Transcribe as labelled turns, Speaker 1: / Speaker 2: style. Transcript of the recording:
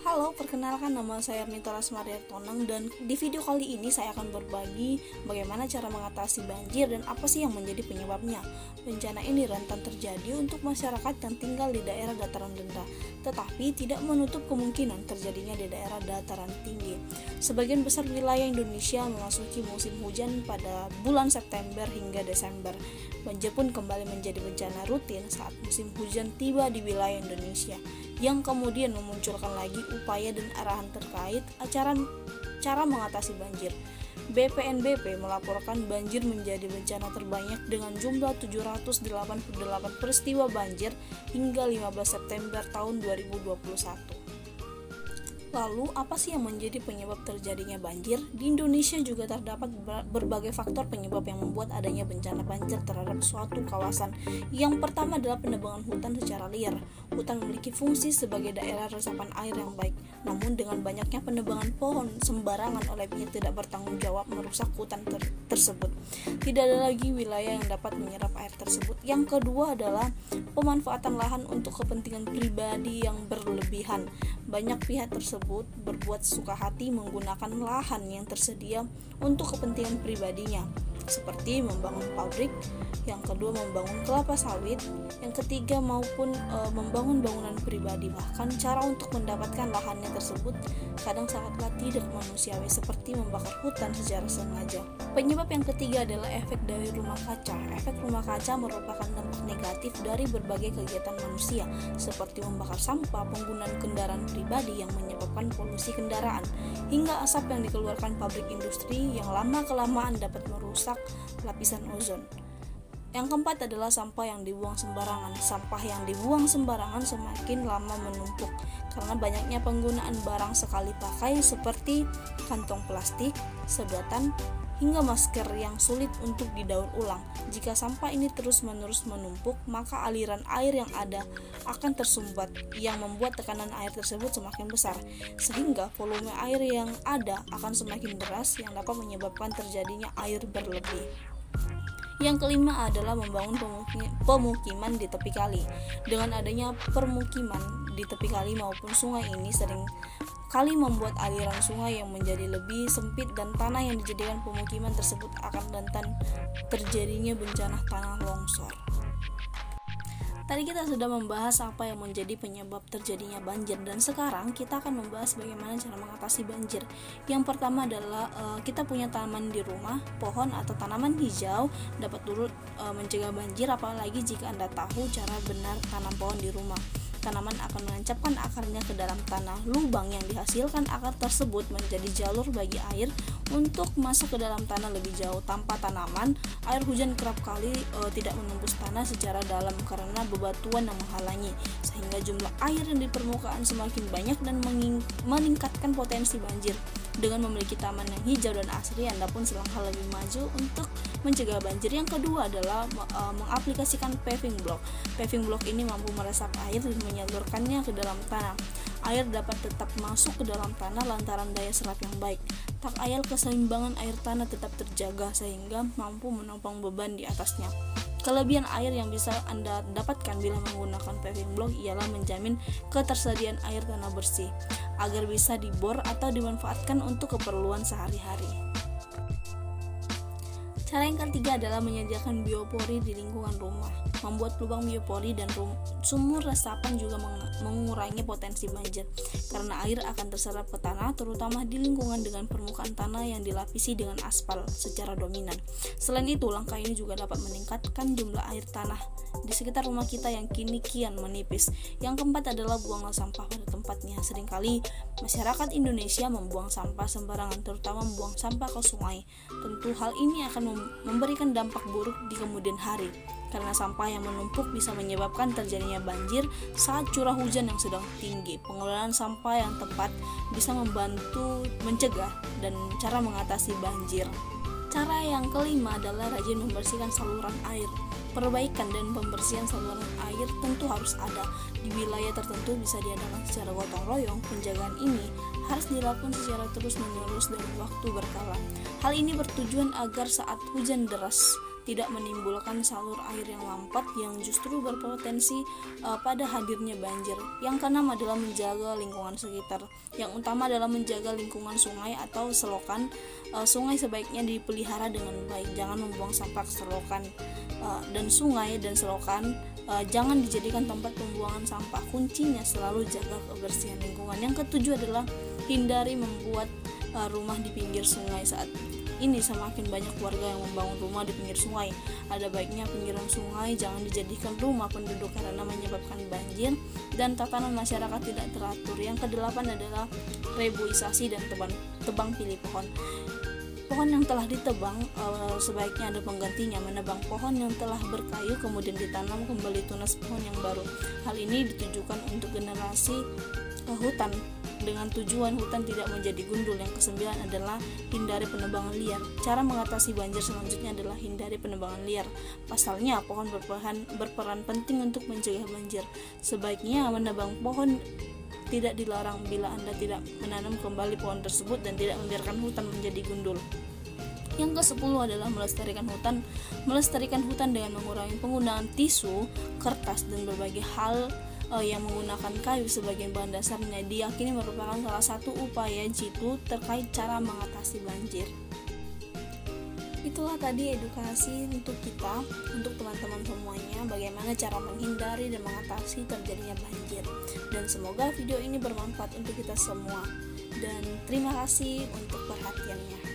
Speaker 1: Halo, perkenalkan nama saya Nita Rasmaria Tonang dan di video kali ini saya akan berbagi bagaimana cara mengatasi banjir dan apa sih yang menjadi penyebabnya. Bencana ini rentan terjadi untuk masyarakat yang tinggal di daerah dataran rendah, tetapi tidak menutup kemungkinan terjadinya di daerah dataran tinggi. Sebagian besar wilayah Indonesia memasuki musim hujan pada bulan September hingga Desember. Banjir pun kembali menjadi bencana rutin saat musim hujan tiba di wilayah Indonesia, yang kemudian memunculkan lagi upaya dan arahan terkait cara mengatasi banjir. BPNBP melaporkan banjir menjadi bencana terbanyak dengan jumlah 788 peristiwa banjir hingga 15 September tahun 2021. Lalu, apa sih yang menjadi penyebab terjadinya banjir? Di Indonesia juga terdapat berbagai faktor penyebab yang membuat adanya bencana banjir terhadap suatu kawasan. Yang pertama adalah penebangan hutan secara liar. Hutan memiliki fungsi sebagai daerah resapan air yang baik. Namun dengan banyaknya penebangan pohon sembarangan oleh pihak tidak bertanggung jawab merusak hutan tersebut. Tidak ada lagi wilayah yang dapat menyerap air tersebut. Yang kedua adalah pemanfaatan lahan untuk kepentingan pribadi yang berlebihan. Banyak pihak tersebut berbuat suka hati menggunakan lahan yang tersedia untuk kepentingan pribadinya, seperti membangun pabrik, yang kedua membangun kelapa sawit, yang ketiga maupun membangun bangunan pribadi. Bahkan cara untuk mendapatkan lahannya tersebut kadang sangatlah tidak manusiawi, seperti membakar hutan secara sengaja. Penyebab yang ketiga adalah efek dari rumah kaca. Efek rumah kaca merupakan dampak negatif dari berbagai kegiatan manusia, seperti membakar sampah, penggunaan kendaraan pribadi yang menyebabkan polusi kendaraan, hingga asap yang dikeluarkan pabrik industri yang lama-kelamaan dapat merusak lapisan ozon. Yang keempat adalah sampah yang dibuang sembarangan. Sampah yang dibuang sembarangan semakin lama menumpuk karena banyaknya penggunaan barang sekali pakai seperti kantong plastik, sedotan, hingga masker yang sulit untuk didaur ulang. Jika sampah ini terus-menerus menumpuk, maka aliran air yang ada akan tersumbat, yang membuat tekanan air tersebut semakin besar, sehingga volume air yang ada akan semakin deras yang dapat menyebabkan terjadinya air berlebih. Yang kelima adalah membangun pemukiman di tepi kali. Dengan adanya permukiman di tepi kali maupun sungai ini sering kali membuat aliran sungai yang menjadi lebih sempit dan tanah yang dijadikan pemukiman tersebut akan rentan terjadinya bencana tanah longsor. Tadi kita sudah membahas apa yang menjadi penyebab terjadinya banjir, dan sekarang kita akan membahas bagaimana cara mengatasi banjir. Yang pertama adalah kita punya tanaman di rumah, pohon atau tanaman hijau dapat turut mencegah banjir, apalagi jika Anda tahu cara benar tanam pohon di rumah. Tanaman akan menancapkan akarnya ke dalam tanah. Lubang yang dihasilkan akar tersebut menjadi jalur bagi air untuk masuk ke dalam tanah lebih jauh. Tanpa tanaman, air hujan kerap kali tidak menembus tanah secara dalam karena bebatuan yang menghalangi, sehingga jumlah air yang di permukaan semakin banyak dan meningkatkan potensi banjir. Dengan memiliki taman yang hijau dan asri, Anda pun selangkah lebih maju untuk mencegah banjir. Yang kedua adalah mengaplikasikan paving block. Paving block ini mampu meresap air dan menyalurkannya ke dalam tanah. Air dapat tetap masuk ke dalam tanah lantaran daya serap yang baik. Tak ayal keseimbangan air tanah tetap terjaga sehingga mampu menopang beban di atasnya. Kelebihan air yang bisa Anda dapatkan bila menggunakan paving block ialah menjamin ketersediaan air tanah bersih agar bisa dibor atau dimanfaatkan untuk keperluan sehari-hari. Cara yang ketiga adalah menyediakan biopori di lingkungan rumah. Membuat lubang biopori dan sumur resapan juga mengurangi potensi banjir, karena air akan terserap ke tanah, terutama di lingkungan dengan permukaan tanah yang dilapisi dengan aspal secara dominan. Selain itu, langkah ini juga dapat meningkatkan jumlah air tanah di sekitar rumah kita yang kini kian menipis. Yang keempat adalah buanglah sampah pada tempatnya. Seringkali masyarakat Indonesia membuang sampah sembarangan, terutama membuang sampah ke sungai. Tentu hal ini akan memberikan dampak buruk di kemudian hari, karena sampah yang menumpuk bisa menyebabkan terjadinya banjir saat curah hujan yang sedang tinggi. Pengelolaan sampah yang tepat bisa membantu mencegah dan cara mengatasi banjir. Cara yang kelima adalah rajin membersihkan saluran air. Perbaikan dan pembersihan saluran air tentu harus ada. Di wilayah tertentu bisa diadakan secara gotong royong. Penjagaan ini harus dilakukan secara terus-menerus dalam waktu berkala. Hal ini bertujuan agar saat hujan deras tidak menimbulkan salur air yang lambat yang justru berpotensi pada hadirnya banjir. Yang keenam adalah menjaga lingkungan sekitar. Yang utama adalah menjaga lingkungan sungai atau selokan. Sungai sebaiknya dipelihara dengan baik, jangan membuang sampah ke selokan, dan sungai dan selokan jangan dijadikan tempat pembuangan sampah. Kuncinya selalu jaga kebersihan lingkungan. Yang ketujuh adalah hindari membuat rumah di pinggir sungai. Saat ini semakin banyak warga yang membangun rumah di pinggir sungai. Ada baiknya pinggiran sungai jangan dijadikan rumah penduduk karena menyebabkan banjir dan tatanan masyarakat tidak teratur. Yang kedelapan adalah reboisasi dan tebang pilih pohon. Pohon yang telah ditebang sebaiknya ada penggantinya. Menebang pohon yang telah berkayu kemudian ditanam kembali tunas pohon yang baru. Hal ini ditujukan untuk generasi hutan dengan tujuan hutan tidak menjadi gundul. Yang kesembilan adalah hindari penebangan liar. Cara mengatasi banjir selanjutnya adalah hindari penebangan liar. Pasalnya pohon berperan penting untuk mencegah banjir. Sebaiknya menebang pohon tidak dilarang bila Anda tidak menanam kembali pohon tersebut dan tidak membiarkan hutan menjadi gundul. Yang ke-10 adalah melestarikan hutan. Melestarikan hutan dengan mengurangi penggunaan tisu, kertas, dan berbagai hal yang menggunakan kayu sebagai bahan dasarnya diyakini merupakan salah satu upaya jitu terkait cara mengatasi banjir. Itulah tadi edukasi untuk kita, untuk teman-teman semuanya, bagaimana cara menghindari dan mengatasi terjadinya banjir. Dan semoga video ini bermanfaat untuk kita semua. Dan terima kasih untuk perhatiannya.